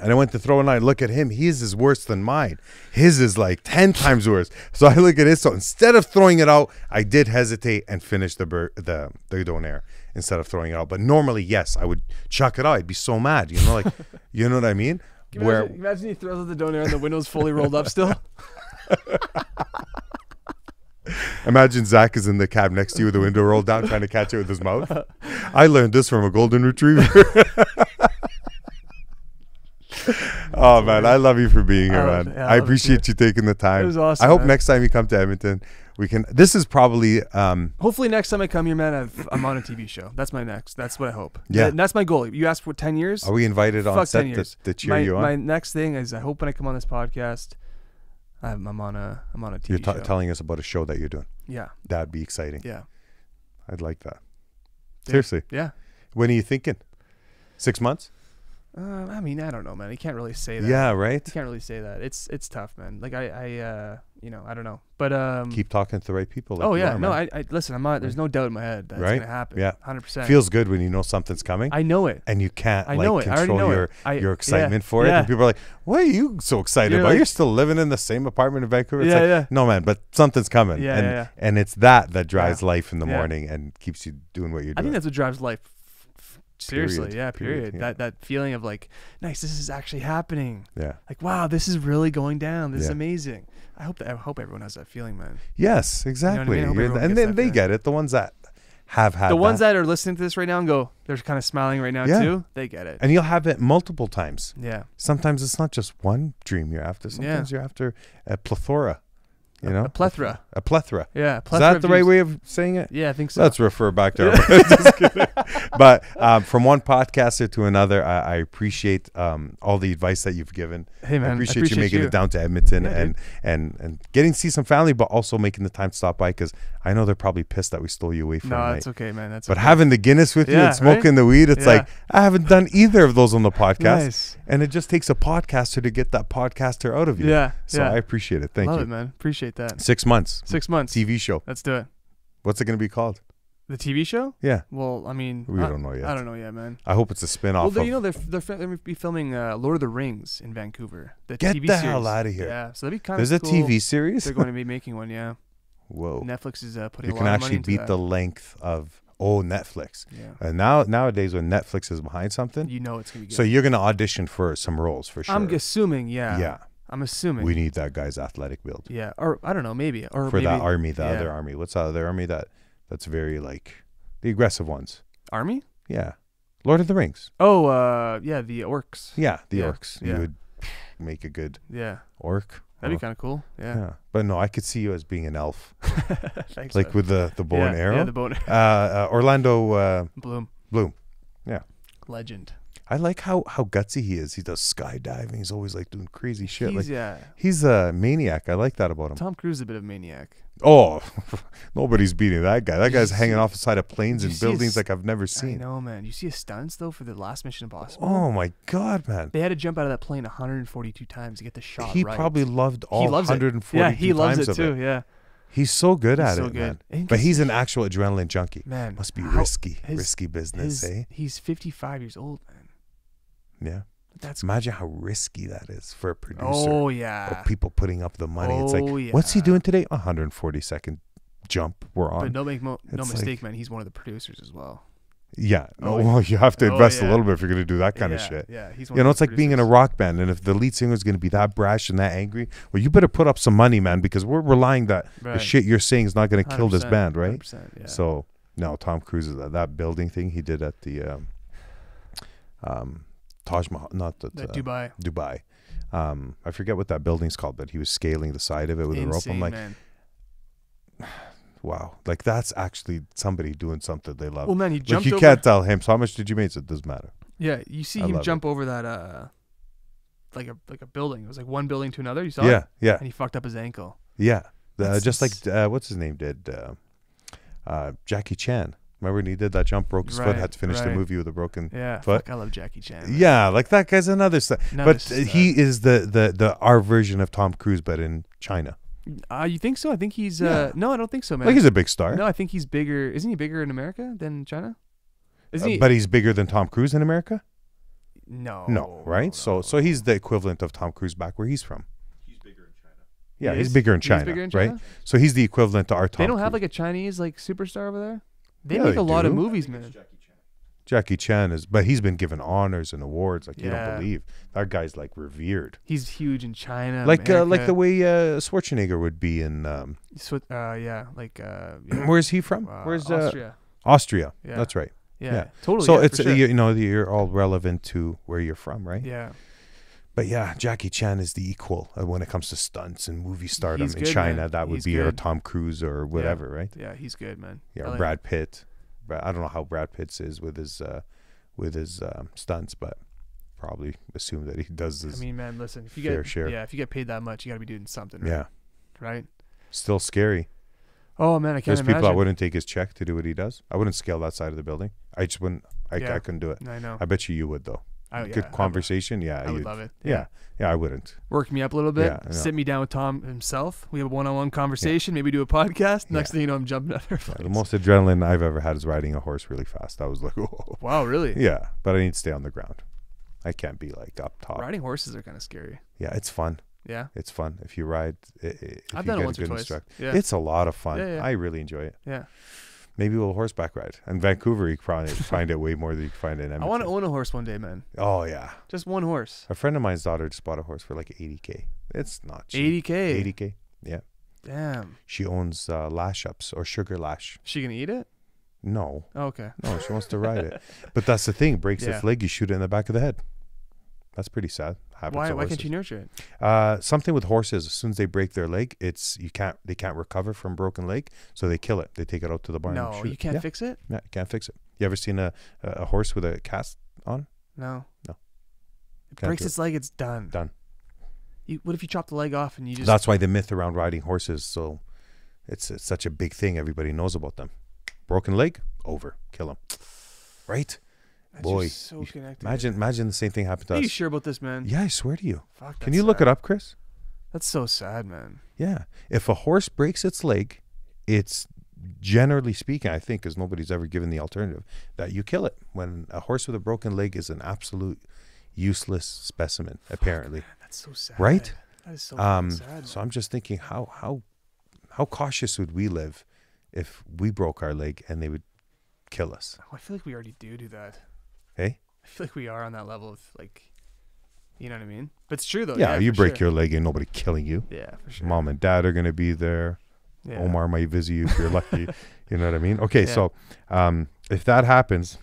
And I went to throw, and I look at him. His is worse than mine. His is like 10 times worse. So I look at his. So instead of throwing it out, I did hesitate and finish the donair instead of throwing it out. But normally, yes, I would chuck it out. I'd be so mad, you know, like, you know what I mean? Imagine he throws out the donair and the window's fully rolled up still. Imagine Zack is in the cab next to you with the window rolled down, trying to catch it with his mouth. I learned this from a golden retriever. Oh man, I love you for being here, man. I appreciate you taking the time. It was awesome. I hope man. next time you come to Edmonton, we can. This is probably. Hopefully, next time I come here, man, I'm on a TV show. That's my next. That's what I hope. Yeah, and that's my goal. You asked for 10 years. Are we invited on set to cheer you on? My next thing is I hope when I come on this podcast, I'm on a TV show. You're telling us about a show that you're doing. Yeah, that'd be exciting. Yeah, I'd like that. Seriously. Yeah. When are you thinking? 6 months? I mean, I don't know, man. You can't really say that. Yeah, right. You can't really say that. It's tough, man. Like I don't know. But keep talking to the right people. Like I listen. I'm not. There's no doubt in my head that's gonna happen. Yeah, 100%. Feels good when you know something's coming. I know it, and you can't control your excitement for it. And people are like, "What are you so excited about? You're still living in the same apartment in Vancouver." It's like, no, man, but something's coming. And it's that drives life in the morning and keeps you doing what you're doing. I think that's what drives life. Seriously, period. Yeah. That feeling of like, nice, this is actually happening. Yeah. Like, wow, this is really going down. This is amazing. I hope everyone has that feeling, man. Yes, exactly. You know what I mean? And then they get it. The ones that have had ones that are listening to this right now and go, they're kind of smiling right now too. They get it. And you'll have it multiple times. Yeah. Sometimes it's not just one dream you're after. Sometimes you're after a plethora. You know, a plethora. A plethora. Yeah. Is that the right way of saying it? Yeah, I think so. Let's refer back to our. Just kidding. But from one podcaster to another, I appreciate all the advice that you've given. Hey man, I appreciate you making it down to Edmonton and getting to see some family, but also making the time to stop by because I know they're probably pissed that we stole you away from. No, that's okay, man. But having the Guinness with you and smoking the weed, it's like I haven't done either of those on the podcast. Nice. And it just takes a podcaster to get that podcaster out of you. Yeah. So I appreciate it. Thank you. Love it, man. Appreciate that. 6 months. 6 months. TV show. Let's do it. What's it going to be called? The TV show? Yeah. Well, I mean, we don't know yet. I don't know yet, man. I hope it's a spin-off. Well, they're going to be filming Lord of the Rings in Vancouver. Get the series. hell out of here. Yeah, so that'd be kind of cool. There's a TV series? They're going to be making one, yeah. Whoa. Netflix is putting a lot of money into that. You can actually beat the length of Netflix. Yeah. And nowadays when Netflix is behind something, you know it's going to be good. So you're going to audition for some roles for sure. I'm assuming, yeah. Yeah. I'm assuming. We need that guy's athletic build. Yeah. Or I don't know, maybe. Or for maybe, that army, other army. What's the other army that's very like the aggressive ones? Army? Yeah. Lord of the Rings. Oh, yeah, the orcs. Yeah, the orcs. Yeah. You would make a good orc. That'd be kind of cool. Yeah. But no, I could see you as being an elf. Thanks. Like with the bow and arrow. Yeah, the bow and arrow. Orlando Bloom. Yeah. Legend. I like how gutsy he is. He does skydiving. He's always like doing crazy shit. He's a maniac. I like that about him. Tom Cruise is a bit of a maniac. Oh, nobody's beating that guy. That guy's hanging off the side of planes and buildings like I've never seen. I know, man. You see his stunts though for the last Mission Impossible. Oh my God, man! They had to jump out of that plane 142 times to get the shot. He probably loved all 142 Yeah, he loves times it too. Yeah. He's so good at it, man. But he's an actual adrenaline junkie. Man, must be risky business, eh? He's 55 years old, man. Yeah. Imagine how risky that is for a producer. Oh yeah. Or people putting up the money. It's like, what's he doing today? 140-second jump. We're on. But no mistake, man. He's one of the producers as well. Yeah. Well, you have to invest a little bit if you're going to do that kind of shit. Yeah. He's one it's like being in a rock band, and if the lead singer is going to be that brash and that angry, well, you better put up some money, man, because we're relying that the shit you're saying is not going to kill this band, right? 100%, yeah. So no, Tom Cruise is that building thing he did at the Taj Mahal, not the Dubai. Dubai. I forget what that building's called, but he was scaling the side of it with a rope. I'm like, man. Wow, like that's actually somebody doing something they love. Well, man, he jumped. Like, you can't tell him. So how much did you make? So it doesn't matter. Yeah, you see him jump over that like a building. It was like one building to another. You saw it? Yeah. And he fucked up his ankle. Yeah, just like what's his name did, Jackie Chan. Remember when he did that jump, broke his foot, had to finish the movie with a broken foot? Fuck, I love Jackie Chan. Man. Yeah, like that guy's another stuff. But he is the our version of Tom Cruise, but in China. You think so? I think he's no, I don't think so, man. Like he's a big star. No, I think he's bigger. Isn't he bigger in America than China? Isn't he? But he's bigger than Tom Cruise in America? No, right? no. So he's the equivalent of Tom Cruise back where he's from. He's bigger in China. Yeah, He he's is? bigger in He's China, bigger in right? China? So he's the equivalent to our Tom They don't Cruise. have like a Chinese like superstar over there. They Yeah, make they a lot of do. movies, I think man. it's Jackie Chan. Jackie Chan is, but he's been given honors and awards like you Yeah. don't believe. That guy's like revered, He's huge in China, like the America. way Schwarzenegger would be in. yeah, Where's he from? Where's Austria? Austria. Yeah. That's right. Yeah, yeah. totally. So yeah, it's for sure. you know you're all relevant to where you're from, right? Yeah, But yeah, Jackie Chan is the equal when it comes to stunts and movie stardom He's in good, China. man. That would He's be or good. Tom Cruise or whatever, right? yeah, he's good, man. Yeah, I or like Brad Pitt. But I don't know how Brad Pitt's is with his stunts, but probably assume that he does I his mean, man, listen, if you fair get share. if you get paid that much, you got to be doing something. Yeah, Right. still scary. Oh man, I can't There's imagine. people that wouldn't take his check to do what he does. I wouldn't scale that side of the building. I just wouldn't. I Yeah. couldn't do it. I know. I bet you would though. Yeah, Good conversation. Yeah, I would you'd- love it. Yeah, I wouldn't. Work me up a little bit. Yeah, I know. Sit me down with Tom himself. We have a one-on-one conversation. Maybe do a podcast. Next Yeah. thing you know, I'm jumping out there. Yeah, the most adrenaline I've ever had is riding a horse really fast. I was like, whoa. Wow, really? Yeah, but I need to stay on the ground. I can't be like up top. Riding horses are kind of scary. Yeah, it's fun. Yeah. It's fun if you ride. If I've you done it get a once or good twice. instructor. Yeah. It's a lot of fun. Yeah, yeah. I really enjoy it. Yeah. Maybe we'll horseback ride. In Vancouver, you can probably find it way more than you can find it in I Edmonton. want to own a horse one day, man. Oh yeah, Just one horse. a friend of mine's daughter just bought a horse for like $80K. It's not cheap. 80K. 80K. Yeah. Damn. She owns lash ups or sugar lash. She gonna eat it? No, Oh, okay. no, she wants to ride it. But that's the thing. Breaks Yeah. its leg, you shoot it in the back of the head. That's pretty sad. Happens Why? to Why can't horses. you nurture it? Something with horses. As soon as they break their leg, they can't recover from broken leg, so they kill it. They take it out to the barn. and No, shoot you it. can't Yeah. fix it. Yeah, you can't fix it. You ever seen a horse with a cast on? No. No. It Can't breaks do it. its leg. It's done. Done. What if you chop the leg off and you just? That's why the myth around riding horses. So it's such a big thing. Everybody knows about them. Broken leg, over, kill them. Right? That's boy, just so connected. Imagine the same thing happened to Are us. you sure about this, man? Yeah, I swear to you. Fuck. Can you look it up, Chris? That's so sad, man. Yeah. If a horse breaks its leg, it's generally speaking, I think, because nobody's ever given the alternative, that you kill it. When a horse with a broken leg is an absolute useless specimen, apparently. Man, that's so sad. Right? That is so fucking sad. So I'm just thinking, how cautious would we live if we broke our leg and they would kill us? I feel like we already do that. Hey? I feel like we are on that level of like, you know what I mean? But it's true though. Yeah, you for break sure. your leg and nobody killing you. Yeah, for sure. Mom and dad are going to be there. Yeah. Omar might visit you if you're lucky. You know what I mean? Okay, Yeah. so if that happens,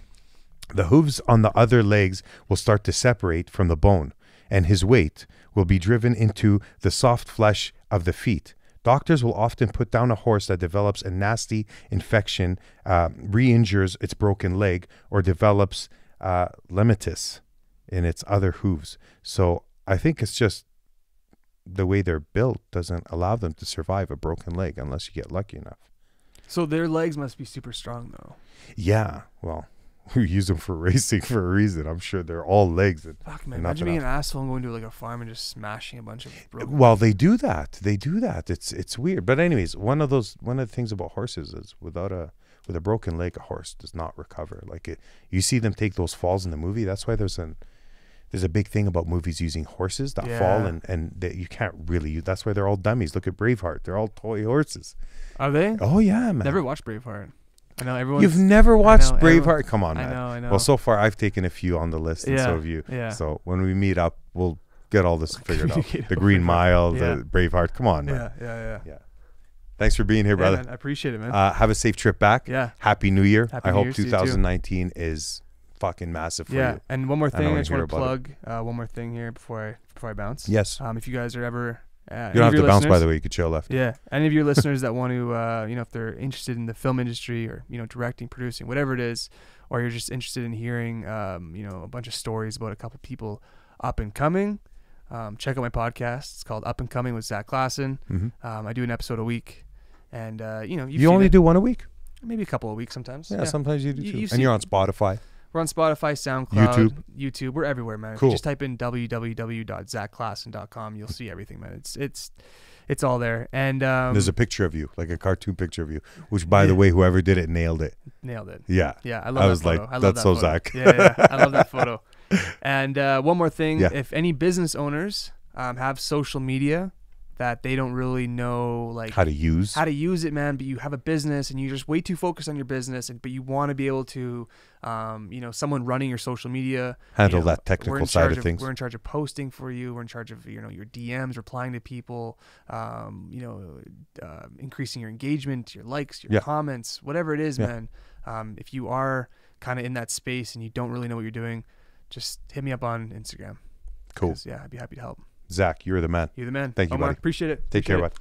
the hooves on the other legs will start to separate from the bone, and his weight will be driven into the soft flesh of the feet. Doctors will often put down a horse that develops a nasty infection, re-injures its broken leg, or develops lemmatus in its other hooves. So I think it's just the way they're built doesn't allow them to survive a broken leg unless you get lucky enough. So their legs must be super strong though. Yeah, well, we use them for racing for a reason. I'm sure they're all legs. Fuck man, And imagine nothing being an asshole and going to like a farm and just smashing a bunch of broken. Well, they do that. They do that. It's weird. But anyways, one of the things about horses is with a broken leg, a horse does not recover. Like you see them take those falls in the movie. That's why there's a big thing about movies using horses that fall and that you can't really use. That's why they're all dummies. Look at Braveheart. They're all toy horses. Are they? Oh yeah, man. Never watched Braveheart. I know everyone. You've never watched know, Braveheart? Come on, man. I know. Well, so far I've taken a few on the list, and Yeah, so have you. yeah. So when we meet up, we'll get all this figured out. Communicate The over Green Braveheart. Mile, Yeah. the Braveheart. Come on, man. Yeah. Thanks for being here, Yeah, brother. man, I appreciate it, man. Have a safe trip back. Yeah. Happy New Year. Happy I New hope Year to you too. 2019 is fucking massive for Yeah, you. and one more thing, I wanna just hear want to about plug one more thing here before I bounce. Yes. If you guys are ever, You don't have to bounce, by the way. You could chill left. Yeah, any of your listeners that want to, if they're interested in the film industry or directing, producing, whatever it is, or you're just interested in hearing, a bunch of stories about a couple people up and coming, check out my podcast. It's called Up and Coming with Zack. Mm-hmm. I do an episode a week, and You only do one a week? maybe a couple a week sometimes. Yeah, sometimes you do too. you've And you're seen- on Spotify. We're on Spotify, SoundCloud, YouTube. YouTube. We're everywhere, man. If Cool. you just type in www.zackklassen.com, you'll see everything, man. It's all there. And There's a picture of you, like a cartoon picture of you, which, by the Yeah. way, whoever did it nailed it. nailed it. Yeah. Yeah, I love I that was photo. like, I love that's that so photo. Zack. Yeah, I love that photo. And one more thing, Yeah. if any business owners have social media that they don't really know like How to use. it, man, but you have a business and you're just way too focused on your business, but you want to be able to, someone running your social media, Handle that technical side of things. We're in charge of posting for you. We're in charge of, your DMs, replying to people, increasing your engagement, your likes, your comments, whatever it is, man. If you are kind of in that space and you don't really know what you're doing, just hit me up on Instagram. Cool. Yeah, I'd be happy to help. Zach, you're the man. You're the man. Thank you, Omar, buddy. appreciate it. Take care, bud.